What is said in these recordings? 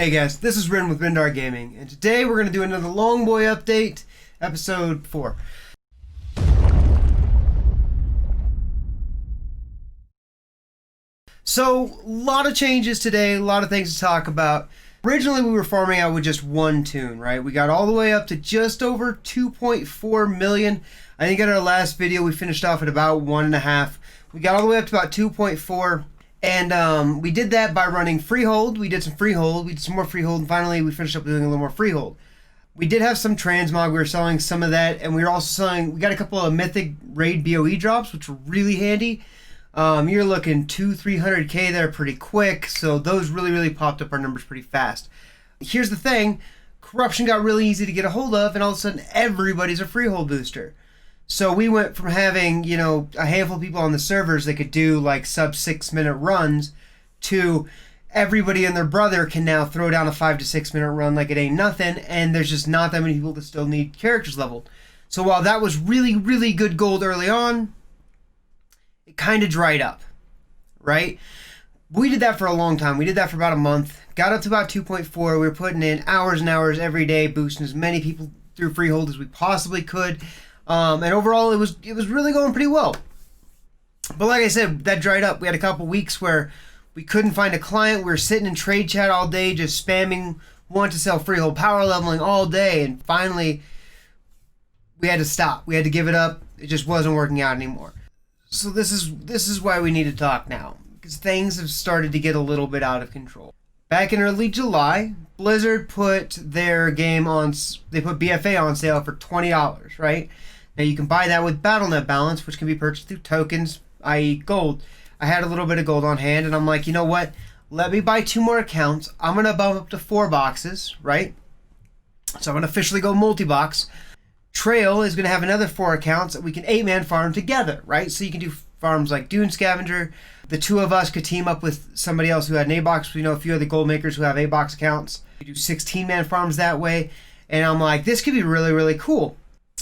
Hey guys, this is Rin with Rindar Gaming, and today we're going to do another Long Boy update, episode 4. So, a lot of changes today, a lot of things to talk about. Originally we were farming out with just one toon, right? We got all the way up to just over 2.4 million. I think in our last video we finished off at about 1.5. We got all the way up to about 2.4. And we did that by running freehold. We did some freehold, we did some more freehold, and finally we finished up doing a little more freehold. We did have some transmog, we were selling some of that, and we were also selling, we got a couple of mythic raid BOE drops, which were really handy. You're looking 200-300k there pretty quick, so those really popped up our numbers pretty fast. Here's the thing, corruption got really easy to get a hold of, and all of a sudden everybody's a freehold booster. So we went from having, a handful of people on the servers that could do like sub 6-minute runs to everybody and their brother can now throw down a 5 to 6 minute run like it ain't nothing, and there's just not that many people that still need characters leveled. So while that was really good gold early on, it kind of dried up, right? We did that for a long time. We did that for about a month, got up to about 2.4. We were putting in hours and hours every day, boosting as many people through freehold as we possibly could. And overall, it was really going pretty well. But like I said, that dried up. We had a couple weeks where we couldn't find a client. We were sitting in trade chat all day, just spamming, want to sell freehold, power leveling all day. And finally, we had to stop. We had to give it up. It just wasn't working out anymore. So this is why we need to talk now, because things have started to get a little bit out of control. Back in early July, Blizzard put their game on. They put BFA on sale for $20, right? Now you can buy that with BattleNet balance, which can be purchased through tokens, i.e. gold. I had a little bit of gold on hand, and I'm like, you know what? Let me buy 2 more accounts. I'm going to bump up to 4 boxes, right? So I'm going to officially go multi-box. Trail is going to have another 4 accounts that we can 8-man farm together, right? So you can do farms like Dune Scavenger. The 2 of us could team up with somebody else who had an A-box. We know a few other gold makers who have A-box accounts. We do 16-man farms that way. And I'm like, this could be really cool.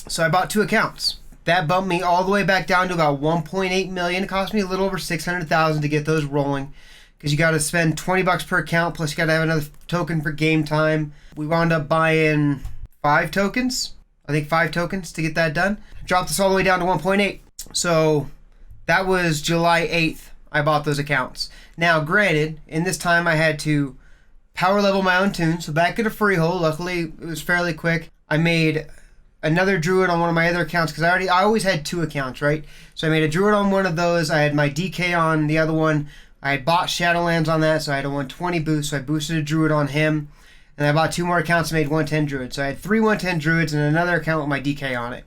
So I bought 2 accounts. That bumped me all the way back down to about 1.8 million. It cost me a little over 600,000 to get those rolling, because you got to spend $20 per account, plus you got to have another token for game time. We wound up buying 5 tokens. I think 5 tokens to get that done. Dropped this all the way down to 1.8. So that was July 8th. I bought those accounts. Now, granted, in this time I had to power level my own toon. So back at a freehold. Luckily, it was fairly quick. I made another druid on one of my other accounts, because I always had 2 accounts, right? So I made a druid on one of those. I had my DK on the other one. I had bought Shadowlands on that, so I had a 120 boost. So I boosted a druid on him. And I bought 2 more accounts and made 110 druids. So I had 3 110 druids and another account with my DK on it.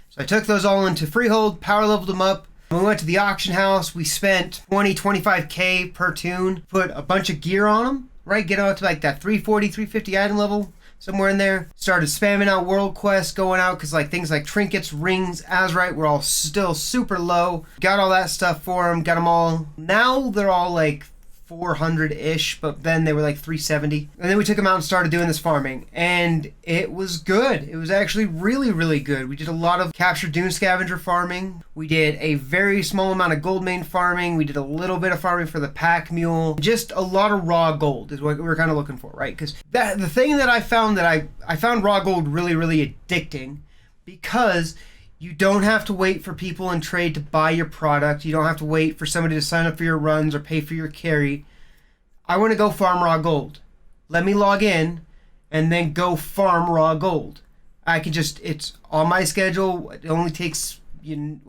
So I took those all into freehold, power leveled them up. When we went to the auction house, we spent 25k per toon, put a bunch of gear on them, right? Get out to like that 340, 350 item level, somewhere in there. Started spamming out world quests, going out, because like things like trinkets, rings, azurite were all still super low. Got all that stuff for them, got them all. Now they're all like 400-ish, but then they were like 370. And then we took them out and started doing this farming, and it was good. It was actually really good. We did a lot of captured Dune Scavenger farming. We did a very small amount of gold main farming. We did a little bit of farming for the pack mule. Just a lot of raw gold is what we were kind of looking for, right? Because the thing that I found that I found raw gold really addicting, because you don't have to wait for people in trade to buy your product. You don't have to wait for somebody to sign up for your runs or pay for your carry. I want to go farm raw gold. Let me log in and then go farm raw gold. I can just, it's on my schedule. It only takes you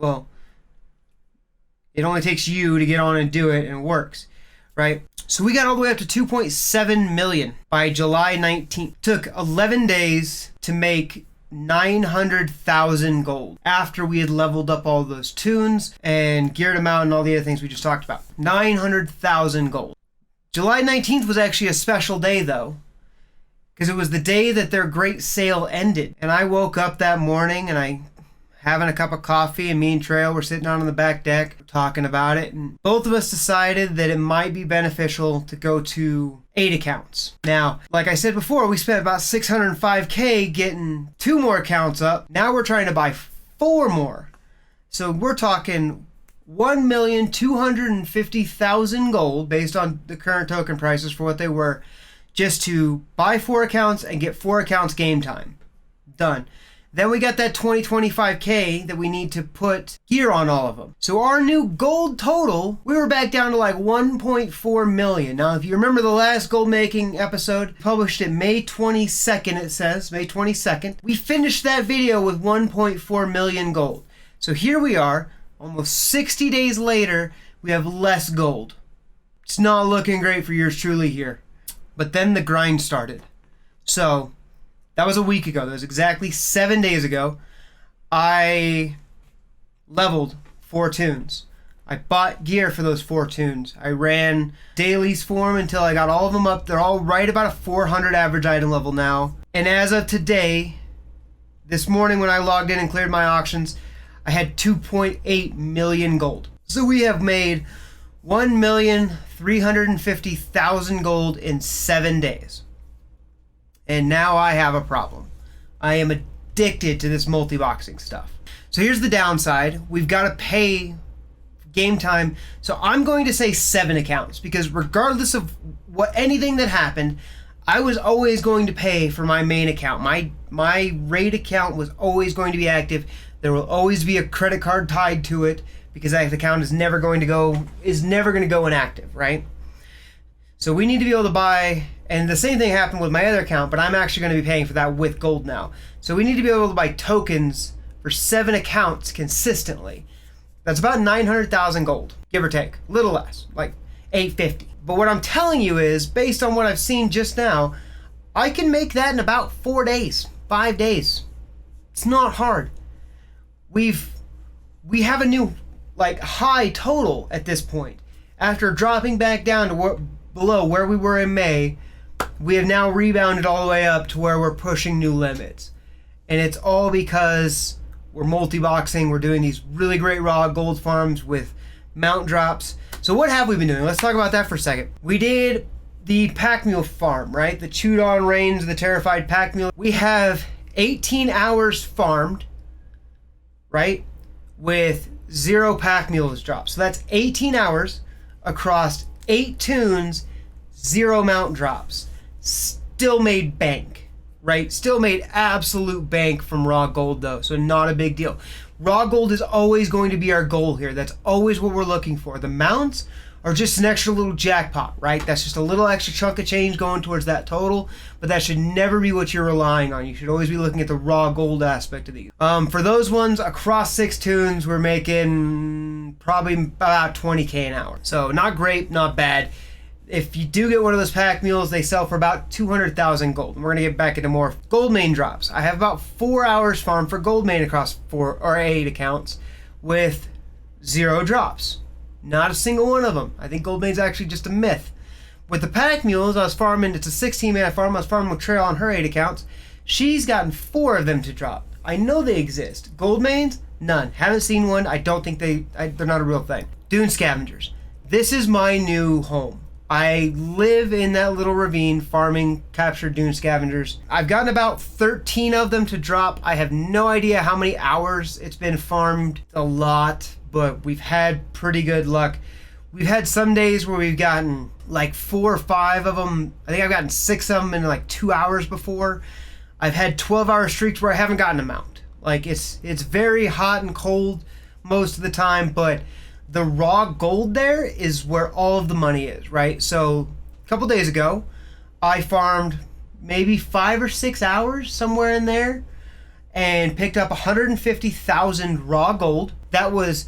to get on and do it, and it works, right? So we got all the way up to 2.7 million by July 19th. Took 11 days to make 900,000 gold after we had leveled up all those toons and geared them out and all the other things we just talked about. 900,000 gold. July 19th was actually a special day though, because it was the day that their great sale ended. And I woke up that morning and I having a cup of coffee, and me and Trail were sitting out on the back deck talking about it, and both of us decided that it might be beneficial to go to 8 accounts. Now, like I said before, we spent about 605k getting 2 more accounts up. Now we're trying to buy 4 more. So we're talking 1,250,000 gold based on the current token prices for what they were, just to buy 4 accounts and get 4 accounts game time. Done. Then we got that 25K that we need to put gear on all of them. So our new gold total, we were back down to like 1.4 million. Now, if you remember the last gold making episode, published it May 22nd, it says, May 22nd. We finished that video with 1.4 million gold. So here we are, almost 60 days later, we have less gold. It's not looking great for yours truly here. But then the grind started. So that was a week ago. That was exactly 7 days ago. I leveled 4 tunes. I bought gear for those 4 tunes. I ran dailies for them until I got all of them up. They're all right about a 400 average item level now. And as of today, this morning when I logged in and cleared my auctions, I had 2.8 million gold. So we have made 1,350,000 gold in 7 days. And now I have a problem. I am addicted to this multi-boxing stuff. So here's the downside. We've got to pay game time. So I'm going to say 7 accounts because regardless of anything that happened, I was always going to pay for my main account. My raid account was always going to be active. There will always be a credit card tied to it because that account is never going to go inactive, right? So we need to be able to buy, and the same thing happened with my other account, but I'm actually going to be paying for that with gold now. So we need to be able to buy tokens for 7 accounts consistently. That's about 900,000 gold, give or take, a little less, like 850. But what I'm telling you is, based on what I've seen just now, I can make that in about 4 days, 5 days. It's not hard. We have a new high total at this point. After dropping back down to below where we were in May, we have now rebounded all the way up to where we're pushing new limits. And it's all because we're multi-boxing, we're doing these really great raw gold farms with mount drops. So what have we been doing? Let's talk about that for a second. We did the pack mule farm, right? The chewed on reins, the terrified pack mule. We have 18 hours farmed, right? With 0 pack mules dropped. So that's 18 hours across 8 tunes, 0 mount drops. Still made bank, right? Still made absolute bank from raw gold though, so not a big deal. Raw gold is always going to be our goal here. That's always what we're looking for. The mounts are just an extra little jackpot, right? That's just a little extra chunk of change going towards that total, but that should never be what you're relying on. You should always be looking at the raw gold aspect of these. For those ones, across 6 tunes, we're making probably about 20K an hour. So not great, not bad. If you do get one of those pack mules, they sell for about 200,000 gold. And we're going to get back into more gold main drops. I have about 4 hours farm for gold main across 4 or 8 accounts with 0 drops. Not a single one of them. I think gold main's actually just a myth. With the pack mules, I was farming, it's a 16-man farm. I was farming with Trail on her 8 accounts. She's gotten 4 of them to drop. I know they exist. Gold mains, none. Haven't seen one. I don't think they're not a real thing. Dune scavengers. This is my new home. I live in that little ravine farming captured dune scavengers. I've gotten about 13 of them to drop. I have no idea how many hours it's been farmed. A lot, but we've had pretty good luck. We've had some days where we've gotten like 4 or 5 of them. I think I've gotten 6 of them in like 2 hours before. I've had 12-hour streaks where I haven't gotten a mount. Like it's very hot and cold most of the time, but the raw gold there is where all of the money is, right? So a couple days ago, I farmed maybe 5 or 6 hours, somewhere in there, and picked up 150,000 raw gold. That was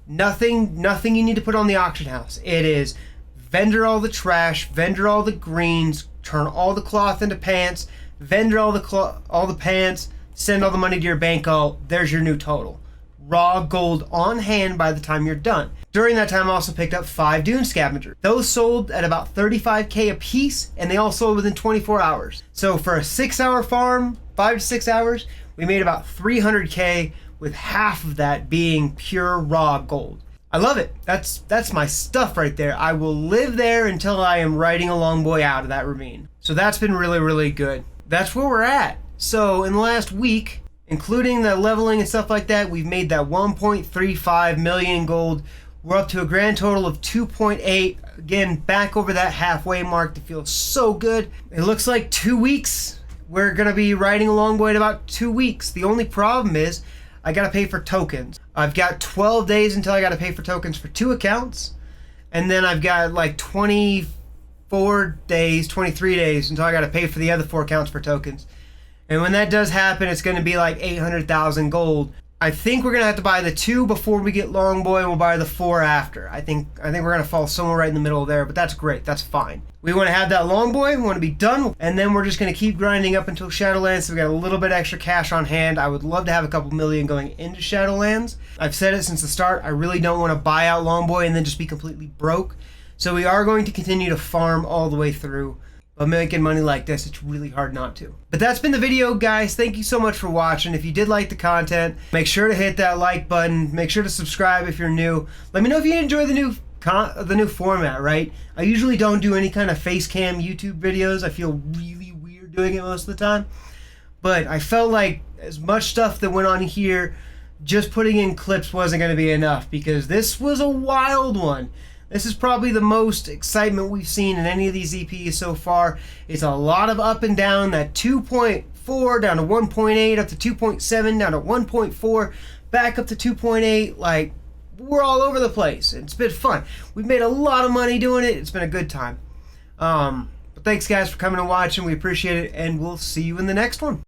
nothing you need to put on the auction house. It is vendor all the trash, vendor all the greens, turn all the cloth into pants, vendor all the pants, send all the money to your bank. There's your new total. Raw gold on hand by the time you're done. During that time, I also picked up 5 dune scavengers. Those sold at about 35K a piece, and they all sold within 24 hours. So for a 6-hour farm, 5 to 6 hours, we made about 300K, with half of that being pure raw gold. I love it. That's my stuff right there. I will live there until I am riding a long boy out of that ravine. So that's been really, really good. That's where we're at. So in the last week, including the leveling and stuff like that, we've made that 1.35 million gold We're up to a grand total of 2.8. Again, back over that halfway mark. That feels so good. It looks like 2 weeks. We're going to be riding a longboy in about 2 weeks. The only problem is I got to pay for tokens. I've got 12 days until I got to pay for tokens for 2 accounts. And then I've got like 24 days, 23 days until I got to pay for the other 4 accounts for tokens. And when that does happen, it's going to be like 800,000 gold. I think we're going to have to buy the 2 before we get longboy, and we'll buy the 4 after. I think we're going to fall somewhere right in the middle there, but that's great. That's fine. We want to have that longboy. We want to be done, and then we're just going to keep grinding up until Shadowlands. So we got a little bit extra cash on hand. I would love to have a couple million going into Shadowlands. I've said it since the start. I really don't want to buy out longboy and then just be completely broke. So we are going to continue to farm all the way through. But making money like this, it's really hard not to. But that's been the video, guys. Thank you so much for watching. If you did like the content, make sure to hit that like button. Make sure to subscribe if you're new. Let me know if you enjoy the new format, right? I usually don't do any kind of face cam YouTube videos. I feel really weird doing it most of the time. But I felt like as much stuff that went on here, just putting in clips wasn't going to be enough, because this was a wild one. This is probably the most excitement we've seen in any of these EPs so far. It's a lot of up and down. That 2.4 down to 1.8, up to 2.7, down to 1.4, back up to 2.8. Like, we're all over the place. It's been fun. We've made a lot of money doing it. It's been a good time. But thanks, guys, for coming and watching. We appreciate it, and we'll see you in the next one.